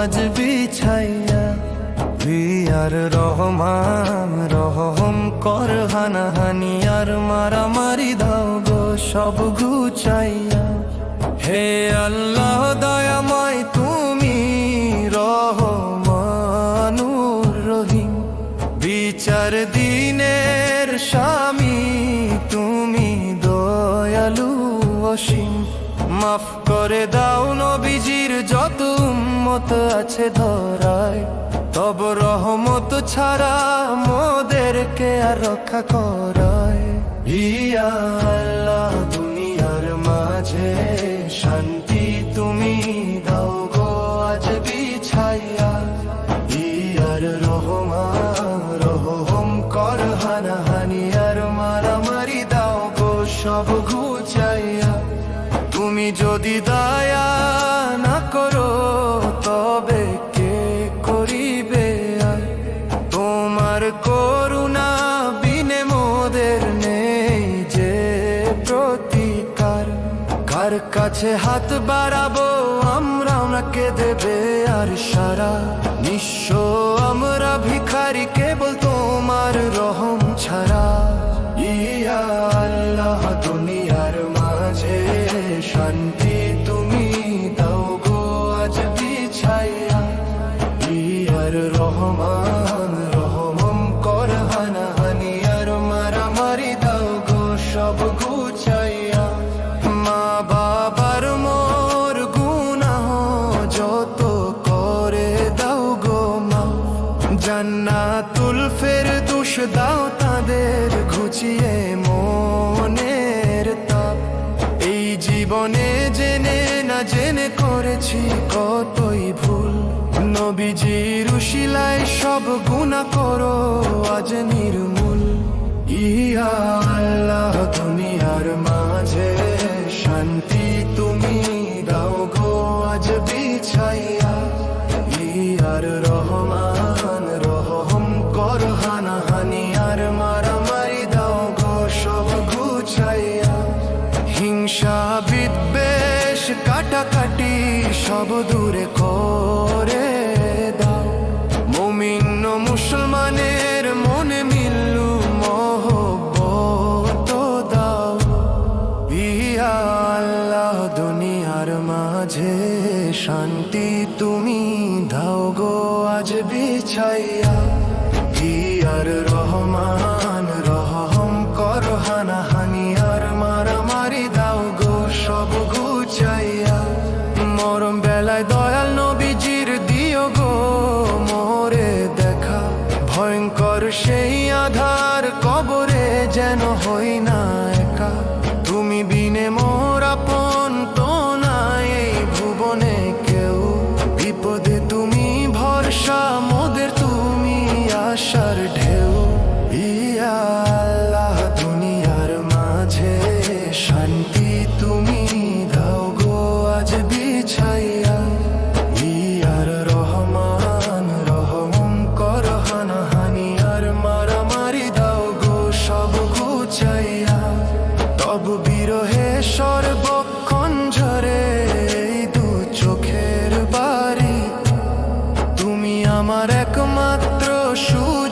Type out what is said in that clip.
আজ বিছাইয়া। আর রহমান রহম কর, হানাহানি আর মারামারি দাও গো সব ঘুচাইয়া। হে আল্লাহ দয়াময় তুমি রহমানুর রহিম, বিচার দিনের স্বামী তুমি দয়ালু অসীম। মাফ করে দাও নবীজির যত উম্মত আছে ধরায়, তব রহমত ছাড়া মোদেরকে আর রক্ষা করায়। ইয়া আল্লাহ দুনিয়ার মাঝে শান্তি তুমি দাও গো আজ বিছাইয়া। ইয়ার রহমান রহম কর, হানাহানি আর মারামারি দাও গো সব ঘুচাইয়া। তুমি যদি দয়া না করো তবে কে করিবে আর? তোমার করুণা বিনে মোদের নেই যে প্রতিকার। কার কাছে হাত বাড়াবো আমরা, কে দেবে আর সারা? নিঃস্ব আমরা ভিখারি, কেবল তোমার রহম ছাড়া। ইয়া আল্লাহ দুনিয়ার মাঝে শান্তি তুমি দাও গো আজ বিছাইয়া। ইয়ার রহমান রহম কর, হানাহানি আর মারামারি দাও গো সব ঘুচাইয়া। মা বাবার মোর গুনাহ যত করে দাও গো মাফ, জান্নাতুল ফেরদৌস দাও তাদের ঘুচিয়ে মনের তাপ। এই জীবনে জেনে না জেনে করেছি কতই ভুল, নবীজির উশিলায় সব গুনাহ করো আজ নির্মূল। ইয়া আল্লাহ দুনিয়ার মাঝে শান্তি তুমি দাও গো আজ বিছাইয়া। ইয়ার রহমান রহম কর, হানাহানি আর মারামারি দাও গো সব ঘুচাইয়া। হিংসা বিদ্বেষ কাটাকাটি সব দূরে করে দাও। মুমিন ও মুসলমানের মনে মিল্লু মহব্বত দাও। ইয়া আল্লাহ দুনিয়ার মাঝে শান্তি তুমি দাও গো আজ বিছাইয়া। ইয়ার রহমান রহম কর, হানাহানি আর মারামারি দাও গো সব ঘুচাইয়া। মরম বেলায় দয়াল নবীজির দিও গো মোরে দেখা, ভয়ঙ্কর সেই আধার কবরে যেন হই না একা। তুমি বিনে মোর আপন তো নাই এই ভুবনে কেউ, বিপদে তুমি ভরসা মোদের তুমি আশার ঢেউ। ইয়া আল্লাহ দুনিয়ার মাঝে শান্তি তুমি দাও গো আজ বিছাইয়া। ইয়ার রহমান রহম কর, হানাহানি আর মারামারি দাও গো সব ঘুচাইয়া। তব বিরহে সর্বক্ষণ ঝরে এই দু চোখের বাড়ি, তুমি আমার একমাত্র সুযোগ।